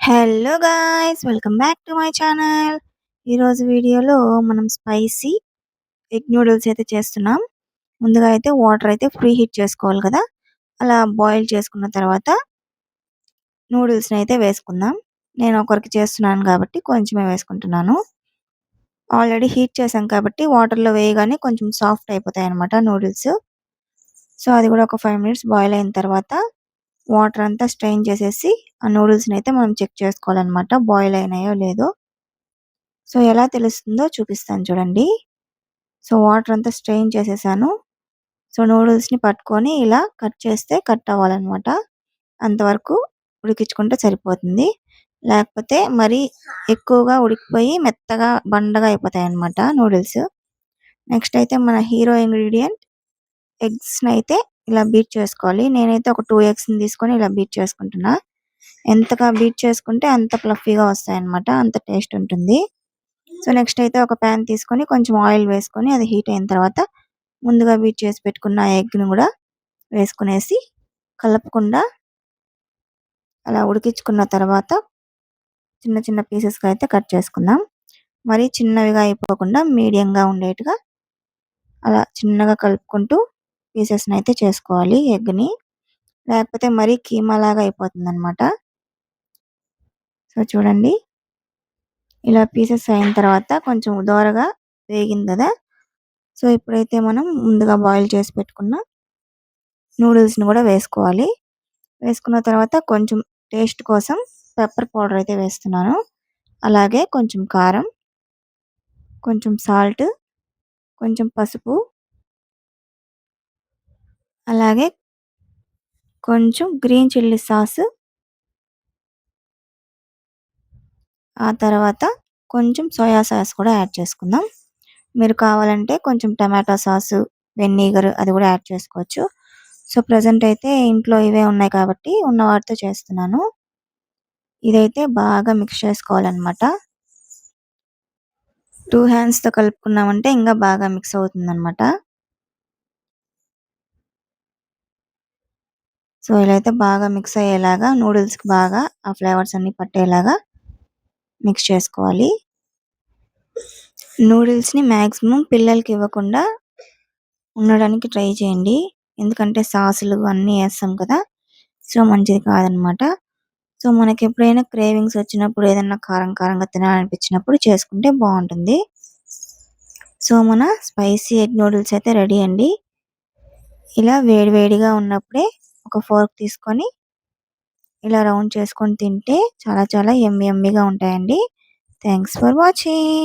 Hello guys, welcome back to my channel. ఈరోజు వీడియోలో మనం స్పైసీ ఎగ్ నూడిల్స్ అయితే చేస్తున్నాం. ముందుగా అయితే వాటర్ అయితే ప్రీ హీట్ చేసుకోవాలి కదా. అలా బాయిల్ చేసుకున్న తర్వాత నూడిల్స్ని అయితే వేసుకుందాం. నేను ఒకరికి చేస్తున్నాను కాబట్టి కొంచెమే వేసుకుంటున్నాను. ఆల్రెడీ హీట్ చేసాం కాబట్టి వాటర్లో వేయగానే కొంచెం సాఫ్ట్ అయిపోతాయి అన్నమాట నూడిల్స్. సో అది కూడా ఒక 5 మినిట్స్ బాయిల్ అయిన తర్వాత వాటర్ అంతా స్ట్రెయిన్ చేసేసి ఆ నూడిల్స్ని అయితే మనం చెక్ చేసుకోవాలన్నమాట, బాయిల్ అయినాయో లేదో. సో ఎలా తెలుస్తుందో చూపిస్తాను చూడండి. సో వాటర్ అంతా స్ట్రెయిన్ చేసేసాను. సో నూడిల్స్ని పట్టుకొని ఇలా కట్ చేస్తే కట్ అవ్వాలన్నమాట. అంతవరకు ఉడికించుకుంటే సరిపోతుంది. లేకపోతే మరి ఎక్కువగా ఉడికిపోయి మెత్తగా బండగా అయిపోతాయి అన్నమాట నూడిల్స్. నెక్స్ట్ అయితే మన హీరో ఇంగ్రీడియంట్ ఎగ్స్ని అయితే ఇలా బీట్ చేసుకోవాలి. నేనైతే ఒక 2 ఎగ్స్ని తీసుకొని ఇలా బీట్ చేసుకుంటున్నా. ఎంతగా బీట్ చేసుకుంటే అంత ఫ్లఫీగా వస్తాయి అన్నమాట, అంత టేస్ట్ ఉంటుంది. సో నెక్స్ట్ అయితే ఒక ప్యాన్ తీసుకొని కొంచెం ఆయిల్ వేసుకొని అది హీట్ అయిన తర్వాత ముందుగా బీట్ చేసి పెట్టుకున్న ఎగ్ని కూడా వేసుకునేసి కలపకుండా అలా ఉడికించుకున్న తర్వాత చిన్న చిన్న పీసెస్గా అయితే కట్ చేసుకుందాం. మరి చిన్నవిగా అయిపోకుండా మీడియంగా ఉండేట్టుగా అలా చిన్నగా కలుపుకుంటూ పీసెస్ని అయితే చేసుకోవాలి ఎగ్ని. లేకపోతే మరీ కీమా లాగా అయిపోతుంది అనమాట. సో చూడండి, ఇలా పీసెస్ అయిన తర్వాత కొంచెం దోరగా వేగింది కదా. సో ఇప్పుడైతే మనం ముందుగా బాయిల్ చేసి పెట్టుకున్న నూడిల్స్ని కూడా వేసుకోవాలి. వేసుకున్న తర్వాత కొంచెం టేస్ట్ కోసం పెప్పర్ పౌడర్ అయితే వేస్తున్నాను. అలాగే కొంచెం కారం, కొంచెం సాల్ట్, కొంచెం పసుపు, అలాగే కొంచెం గ్రీన్ చిల్లీ సాస్, ఆ తర్వాత కొంచెం సోయా సాస్ కూడా యాడ్ చేసుకుందాం. మీరు కావాలంటే కొంచెం టమాటా సాసు, వెనిగర్ అది కూడా యాడ్ చేసుకోవచ్చు. సో ప్రజెంట్ అయితే ఇంట్లో ఇవే ఉన్నాయి కాబట్టి ఉన్న వాటితో చేస్తున్నాను. ఇదైతే బాగా మిక్స్ చేసుకోవాలన్నమాట. 2 హ్యాండ్స్తో కలుపుకున్నామంటే ఇంకా బాగా మిక్స్ అవుతుందన్నమాట. సో ఇలా అయితే బాగా మిక్స్ అయ్యేలాగా నూడిల్స్కి బాగా ఆ ఫ్లేవర్స్ అన్ని పట్టేలాగా మిక్స్ చేసుకోవాలి. నూడిల్స్ని మ్యాక్సిమం పిల్లలకి ఇవ్వకుండా ఉండడానికి ట్రై చేయండి. ఎందుకంటే సాసులు అన్నీ వేస్తాం కదా, సో మంచిది కాదనమాట. సో మనకి ఎప్పుడైనా క్రేవింగ్స్ వచ్చినప్పుడు ఏదైనా కారం కారంగా తినాలనిపించినప్పుడు చేసుకుంటే బాగుంటుంది. సో మన స్పైసీ ఎగ్ నూడిల్స్ అయితే రెడీ అండి. ఇలా వేడివేడిగా ఉన్నప్పుడే ఒక ఫోర్క్ తీసుకొని ఇలా రౌండ్ చేసుకొని తింటే చాలా చాలా యమ్మీగా ఉంటాయండి. Thanks for watching.